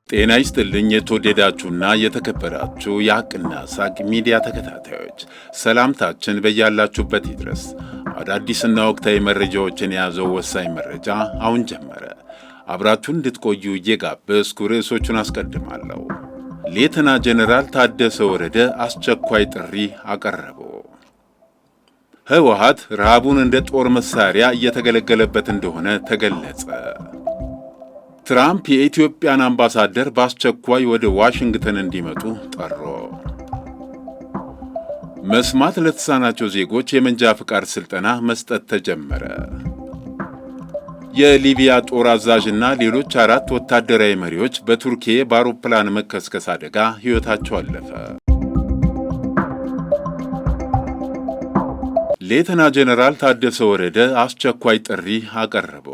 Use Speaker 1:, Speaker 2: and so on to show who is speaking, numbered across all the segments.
Speaker 1: ጤና ይስጥልኝ የተወደዳችሁና የተከበራችሁ የሐቅና ሳቅ ሚዲያ ተከታታዮች፣ ሰላምታችን በያላችሁበት ይድረስ። አዳዲስና ወቅታዊ መረጃዎችን የያዘው ወሳኝ መረጃ አሁን ጀመረ። አብራችሁን እንድትቆዩ እየጋበዝኩ ርዕሶቹን አስቀድማለሁ። ሌተና ጀነራል ታደሰ ወረደ አስቸኳይ ጥሪ አቀረቡ። ህወሓት ረሃቡን እንደ ጦር መሳሪያ እየተገለገለበት እንደሆነ ተገለጸ። ትራምፕ የኢትዮጵያን አምባሳደር በአስቸኳይ ወደ ዋሽንግተን እንዲመጡ ጠሩ። መስማት ለተሳናቸው ዜጎች የመንጃ ፍቃድ ስልጠና መስጠት ተጀመረ። የሊቢያ ጦር አዛዥና ሌሎች 4 ወታደራዊ መሪዎች በቱርኪ በአውሮፕላን መከስከስ አደጋ ሕይወታቸው አለፈ። ሌተና ጀነራል ታደሰ ወረደ አስቸኳይ ጥሪ አቀረቡ።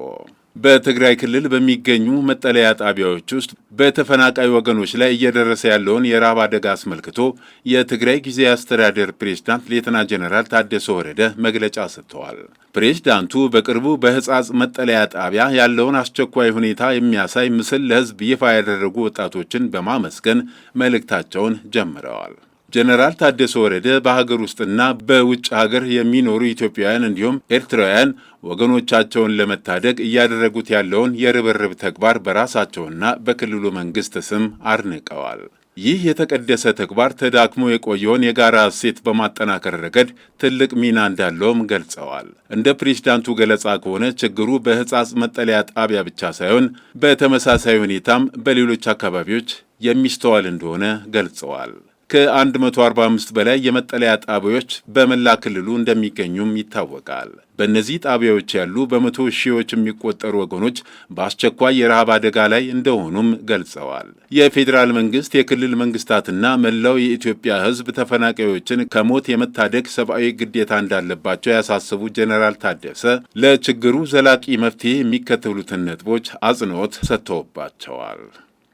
Speaker 1: በትግራይ ክልል በሚገኙ መጠለያ ጣቢያዎች ውስጥ በተፈናቃይ ወገኖች ላይ እየደረሰ ያለውን የረሃብ አደጋ አስመልክቶ የትግራይ ጊዜያዊ አስተዳደር ፕሬዝዳንት ሌተና ጀነራል ታደሰ ወረደ መግለጫ ሰጥተዋል። ፕሬዝዳንቱ በቅርቡ በሕጻጽ መጠለያ ጣቢያ ያለውን አስቸኳይ ሁኔታ የሚያሳይ ምስል ለሕዝብ ይፋ ያደረጉ ወጣቶችን በማመስገን መልእክታቸውን ጀምረዋል። ጀነራል ታደሰ ወረደ በሀገር ውስጥና በውጭ ሀገር የሚኖሩ ኢትዮጵያውያን እንዲሁም ኤርትራውያን ወገኖቻቸውን ለመታደግ እያደረጉት ያለውን የርብርብ ተግባር በራሳቸውና በክልሉ መንግስት ስም አድንቀዋል። ይህ የተቀደሰ ተግባር ተዳክሞ የቆየውን የጋራ እሴት በማጠናከር ረገድ ትልቅ ሚና እንዳለውም ገልጸዋል። እንደ ፕሬዝዳንቱ ገለጻ ከሆነ ችግሩ በሕጻጽ መጠለያ ጣቢያ ብቻ ሳይሆን በተመሳሳይ ሁኔታም በሌሎች አካባቢዎች የሚስተዋል እንደሆነ ገልጸዋል። ከ145 በላይ የመጠለያ ጣቢያዎች በመላ ክልሉ እንደሚገኙም ይታወቃል። በእነዚህ ጣቢያዎች ያሉ በመቶ ሺዎች የሚቆጠሩ ወገኖች በአስቸኳይ የረሃብ አደጋ ላይ እንደሆኑም ገልጸዋል። የፌዴራል መንግስት፣ የክልል መንግስታትና መላው የኢትዮጵያ ሕዝብ ተፈናቃዮችን ከሞት የመታደግ ሰብአዊ ግዴታ እንዳለባቸው ያሳሰቡ ጀነራል ታደሰ ለችግሩ ዘላቂ መፍትሄ የሚከተሉትን ነጥቦች አጽንኦት ሰጥተውባቸዋል።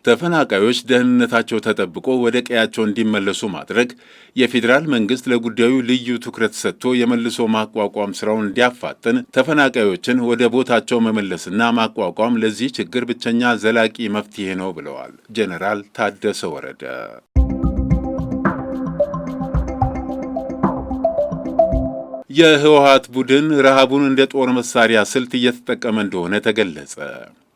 Speaker 1: ተፈናቃዮች ደህንነታቸው ተጠብቆ ወደ ቀያቸው እንዲመለሱ ማድረግ፣ የፌዴራል መንግስት ለጉዳዩ ልዩ ትኩረት ሰጥቶ የመልሶ ማቋቋም ስራውን እንዲያፋጥን፣ ተፈናቃዮችን ወደ ቦታቸው መመለስና ማቋቋም ለዚህ ችግር ብቸኛ ዘላቂ መፍትሄ ነው ብለዋል ጀነራል ታደሰ ወረደ። የህወሓት ቡድን ረሃቡን እንደ ጦር መሳሪያ ስልት እየተጠቀመ እንደሆነ ተገለጸ።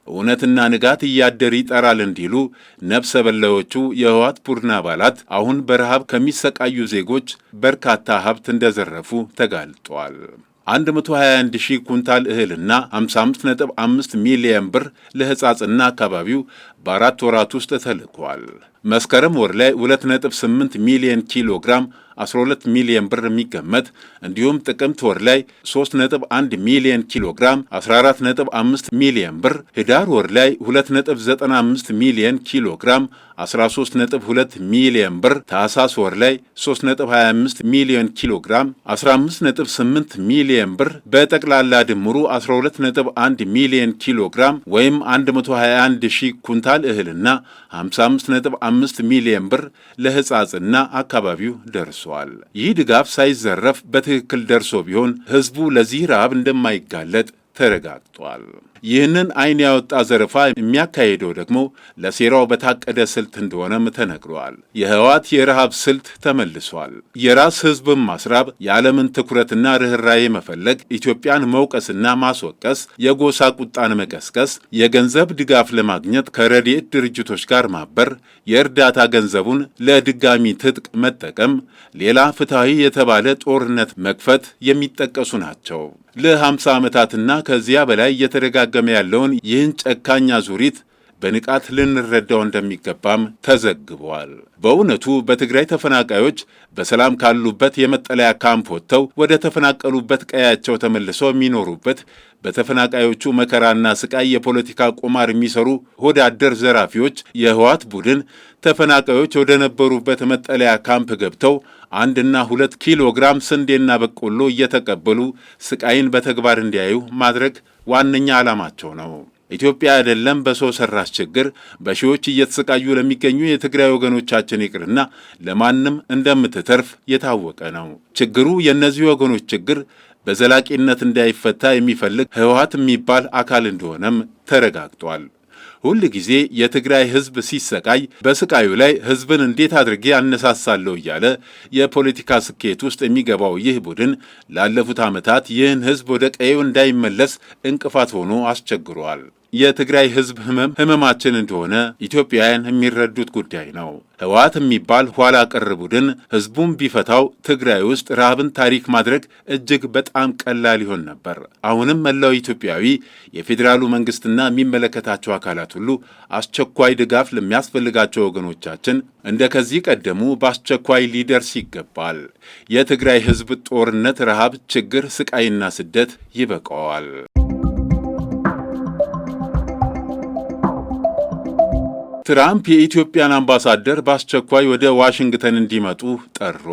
Speaker 1: እውነትና ንጋት እያደር ይጠራል እንዲሉ ነፍሰ በላዮቹ የህወሓት ቡድን አባላት አሁን በረሃብ ከሚሰቃዩ ዜጎች በርካታ ሀብት እንደዘረፉ ተጋልጧል። 121,000 ኩንታል እህልና 55.5 ሚሊዮን ብር ለሕጻጽና አካባቢው በ4 ወራት ውስጥ ተልኳል። መስከረም ወር ላይ 2.8 ሚሊዮን ኪሎ ግራም 12 ሚሊዮን ብር የሚገመት እንዲሁም ጥቅምት ወር ላይ 3.1 ሚሊዮን ኪሎ ግራም 14.5 ሚሊዮን ብር፣ ህዳር ወር ላይ 2.95 ሚሊዮን ኪሎ ግራም 13.2 ሚሊዮን ብር፣ ታህሳስ ወር ላይ 3.25 ሚሊዮን ኪሎ ግራም 15.8 ሚሊዮን ብር፣ በጠቅላላ ድምሩ 12.1 ሚሊዮን ኪሎ ግራም ወይም 121,000 ኩንታል እህልና 55.5 ሚሊዮን ብር ለሕጻጽና አካባቢው ደርሷል። ይህ ድጋፍ ሳይዘረፍ በትክክል ደርሶ ቢሆን ህዝቡ ለዚህ ረሃብ እንደማይጋለጥ ተረጋግጧል። ይህንን ዓይን ያወጣ ዘረፋ የሚያካሄደው ደግሞ ለሴራው በታቀደ ስልት እንደሆነም ተነግሯል። የህወሓት የረሃብ ስልት ተመልሷል። የራስ ህዝብን ማስራብ፣ የዓለምን ትኩረትና ርኅራዬ መፈለግ፣ ኢትዮጵያን መውቀስና ማስወቀስ፣ የጎሳ ቁጣን መቀስቀስ፣ የገንዘብ ድጋፍ ለማግኘት ከረድኤት ድርጅቶች ጋር ማበር፣ የእርዳታ ገንዘቡን ለድጋሚ ትጥቅ መጠቀም፣ ሌላ ፍትሐዊ የተባለ ጦርነት መክፈት የሚጠቀሱ ናቸው። ለ50 ዓመታትና ከዚያ በላይ እየተደጋገመ ያለውን ይህን ጨካኝ አዙሪት በንቃት ልንረዳው እንደሚገባም ተዘግቧል። በእውነቱ በትግራይ ተፈናቃዮች በሰላም ካሉበት የመጠለያ ካምፕ ወጥተው ወደ ተፈናቀሉበት ቀያቸው ተመልሰው የሚኖሩበት፣ በተፈናቃዮቹ መከራና ስቃይ የፖለቲካ ቁማር የሚሰሩ ሆዳደር ዘራፊዎች የህወሓት ቡድን ተፈናቃዮች ወደ ነበሩበት መጠለያ ካምፕ ገብተው 1-2 ኪሎ ግራም ስንዴና በቆሎ እየተቀበሉ ስቃይን በተግባር እንዲያዩ ማድረግ ዋነኛ ዓላማቸው ነው። ኢትዮጵያ አይደለም በሰው ሰራሽ ችግር በሺዎች እየተሰቃዩ ለሚገኙ የትግራይ ወገኖቻችን ይቅርና ለማንም እንደምትተርፍ የታወቀ ነው። ችግሩ የእነዚህ ወገኖች ችግር በዘላቂነት እንዳይፈታ የሚፈልግ ህወሓት የሚባል አካል እንደሆነም ተረጋግጧል። ሁል ጊዜ የትግራይ ህዝብ ሲሰቃይ በስቃዩ ላይ ህዝብን እንዴት አድርጌ አነሳሳለሁ እያለ የፖለቲካ ስኬት ውስጥ የሚገባው ይህ ቡድን ላለፉት ዓመታት ይህን ህዝብ ወደ ቀዬው እንዳይመለስ እንቅፋት ሆኖ አስቸግሯል። የትግራይ ህዝብ ህመማችን እንደሆነ ኢትዮጵያውያን የሚረዱት ጉዳይ ነው። ህወሓት የሚባል ኋላ ቀር ቡድን ህዝቡን ቢፈታው ትግራይ ውስጥ ረሃብን ታሪክ ማድረግ እጅግ በጣም ቀላል ይሆን ነበር። አሁንም መላው ኢትዮጵያዊ የፌዴራሉ መንግስትና የሚመለከታቸው አካላት ሁሉ አስቸኳይ ድጋፍ ለሚያስፈልጋቸው ወገኖቻችን እንደ ከዚህ ቀደሙ በአስቸኳይ ሊደርስ ይገባል። የትግራይ ህዝብ ጦርነት፣ ረሃብ፣ ችግር፣ ስቃይና ስደት ይበቃዋል። ትራምፕ የኢትዮጵያን አምባሳደር በአስቸኳይ ወደ ዋሽንግተን እንዲመጡ ጠሩ።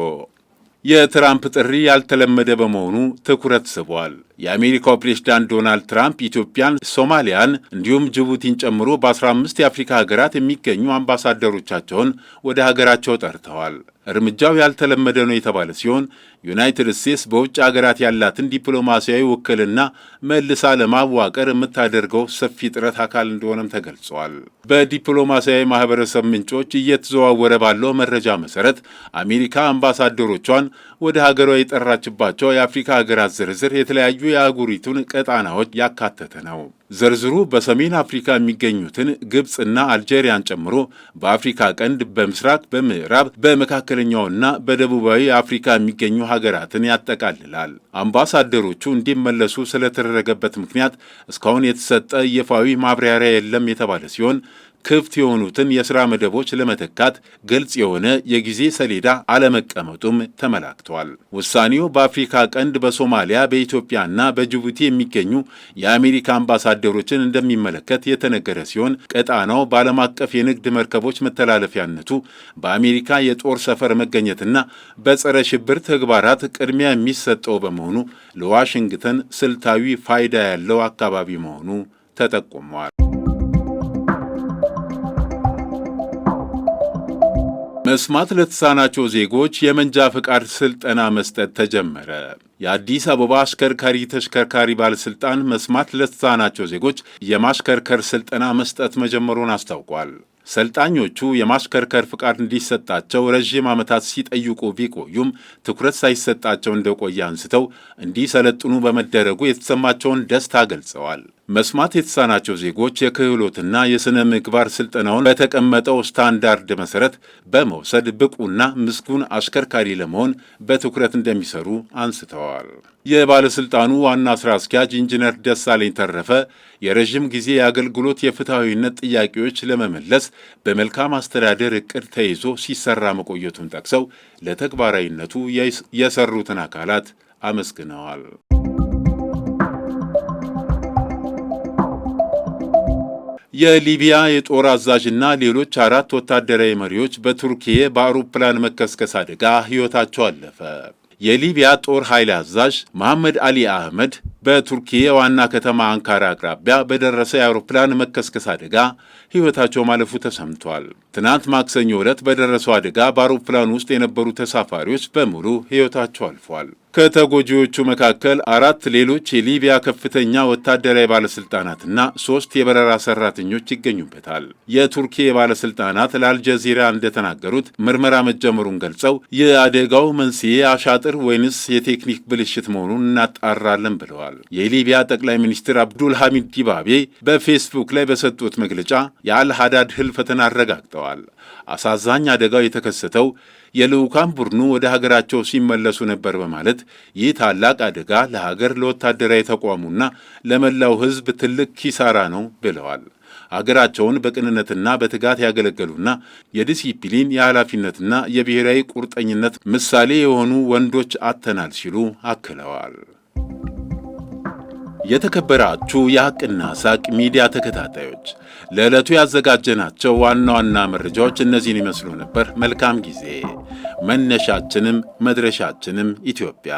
Speaker 1: የትራምፕ ጥሪ ያልተለመደ በመሆኑ ትኩረት ስቧል። የአሜሪካው ፕሬዝዳንት ዶናልድ ትራምፕ ኢትዮጵያን፣ ሶማሊያን እንዲሁም ጅቡቲን ጨምሮ በ15 የአፍሪካ ሀገራት የሚገኙ አምባሳደሮቻቸውን ወደ ሀገራቸው ጠርተዋል። እርምጃው ያልተለመደ ነው የተባለ ሲሆን ዩናይትድ ስቴትስ በውጭ ሀገራት ያላትን ዲፕሎማሲያዊ ውክልና መልሳ ለማዋቀር የምታደርገው ሰፊ ጥረት አካል እንደሆነም ተገልጿል። በዲፕሎማሲያዊ ማህበረሰብ ምንጮች እየተዘዋወረ ባለው መረጃ መሰረት አሜሪካ አምባሳደሮቿን ወደ ሀገሯ የጠራችባቸው የአፍሪካ ሀገራት ዝርዝር የተለያዩ የአህጉሪቱን ቀጣናዎች ያካተተ ነው። ዝርዝሩ በሰሜን አፍሪካ የሚገኙትን ግብፅና አልጄሪያን ጨምሮ በአፍሪካ ቀንድ፣ በምስራቅ፣ በምዕራብ፣ በመካከለኛውና በደቡባዊ አፍሪካ የሚገኙ ሀገራትን ያጠቃልላል። አምባሳደሮቹ እንዲመለሱ ስለተደረገበት ምክንያት እስካሁን የተሰጠ ይፋዊ ማብራሪያ የለም የተባለ ሲሆን ክፍት የሆኑትን የሥራ መደቦች ለመተካት ግልጽ የሆነ የጊዜ ሰሌዳ አለመቀመጡም ተመላክቷል። ውሳኔው በአፍሪካ ቀንድ፣ በሶማሊያ፣ በኢትዮጵያና በጅቡቲ የሚገኙ የአሜሪካ አምባሳደሮችን እንደሚመለከት የተነገረ ሲሆን ቀጣናው በዓለም አቀፍ የንግድ መርከቦች መተላለፊያነቱ በአሜሪካ የጦር ሰፈር መገኘትና በጸረ ሽብር ተግባራት ቅድሚያ የሚሰጠው በመሆኑ ለዋሽንግተን ስልታዊ ፋይዳ ያለው አካባቢ መሆኑ ተጠቁሟል። መስማት ለተሳናቸው ዜጎች የመንጃ ፈቃድ ስልጠና መስጠት ተጀመረ። የአዲስ አበባ አሽከርካሪ ተሽከርካሪ ባለሥልጣን መስማት ለተሳናቸው ዜጎች የማሽከርከር ስልጠና መስጠት መጀመሩን አስታውቋል። ሰልጣኞቹ የማሽከርከር ፍቃድ እንዲሰጣቸው ረዥም ዓመታት ሲጠይቁ ቢቆዩም ትኩረት ሳይሰጣቸው እንደቆየ አንስተው እንዲሰለጥኑ በመደረጉ የተሰማቸውን ደስታ ገልጸዋል። መስማት የተሳናቸው ዜጎች የክህሎትና የሥነ ምግባር ስልጠናውን በተቀመጠው ስታንዳርድ መሠረት በመውሰድ ብቁና ምስጉን አሽከርካሪ ለመሆን በትኩረት እንደሚሰሩ አንስተዋል። የባለሥልጣኑ ዋና ሥራ አስኪያጅ ኢንጂነር ደሳለኝ ተረፈ የረዥም ጊዜ የአገልግሎት የፍትሐዊነት ጥያቄዎች ለመመለስ በመልካም አስተዳደር ዕቅድ ተይዞ ሲሰራ መቆየቱን ጠቅሰው ለተግባራዊነቱ የሰሩትን አካላት አመስግነዋል። የሊቢያ የጦር አዛዥና ሌሎች 4 ወታደራዊ መሪዎች በቱርኪዬ በአውሮፕላን መከስከስ አደጋ ሕይወታቸው አለፈ። የሊቢያ ጦር ኃይል አዛዥ መሐመድ አሊ አህመድ በቱርኪዬ ዋና ከተማ አንካራ አቅራቢያ በደረሰ የአውሮፕላን መከስከስ አደጋ ሕይወታቸው ማለፉ ተሰምቷል። ትናንት ማክሰኞ ዕለት በደረሰው አደጋ በአውሮፕላን ውስጥ የነበሩ ተሳፋሪዎች በሙሉ ሕይወታቸው አልፏል። ከተጎጂዎቹ መካከል 4 ሌሎች የሊቢያ ከፍተኛ ወታደራዊ ባለሥልጣናትና 3 የበረራ ሠራተኞች ይገኙበታል። የቱርኪ ባለሥልጣናት ለአልጀዚራ እንደተናገሩት ምርመራ መጀመሩን ገልጸው የአደጋው መንስኤ አሻጥር ወይንስ የቴክኒክ ብልሽት መሆኑን እናጣራለን ብለዋል። የሊቢያ ጠቅላይ ሚኒስትር አብዱል ሐሚድ ዲባቤ በፌስቡክ ላይ በሰጡት መግለጫ የአልሃዳድ ህልፈትን አረጋግጠዋል። አሳዛኝ አደጋው የተከሰተው የልዑካን ቡድኑ ወደ ሀገራቸው ሲመለሱ ነበር በማለት ይህ ታላቅ አደጋ ለሀገር፣ ለወታደራዊ ተቋሙና ለመላው ሕዝብ ትልቅ ኪሳራ ነው ብለዋል። አገራቸውን በቅንነትና በትጋት ያገለገሉና የዲሲፕሊን የኃላፊነትና የብሔራዊ ቁርጠኝነት ምሳሌ የሆኑ ወንዶች አጥተናል ሲሉ አክለዋል። የተከበራችሁ የሐቅና ሳቅ ሚዲያ ተከታታዮች ለዕለቱ ያዘጋጀናቸው ዋና ዋና መረጃዎች እነዚህን ይመስሉ ነበር። መልካም ጊዜ። መነሻችንም መድረሻችንም ኢትዮጵያ።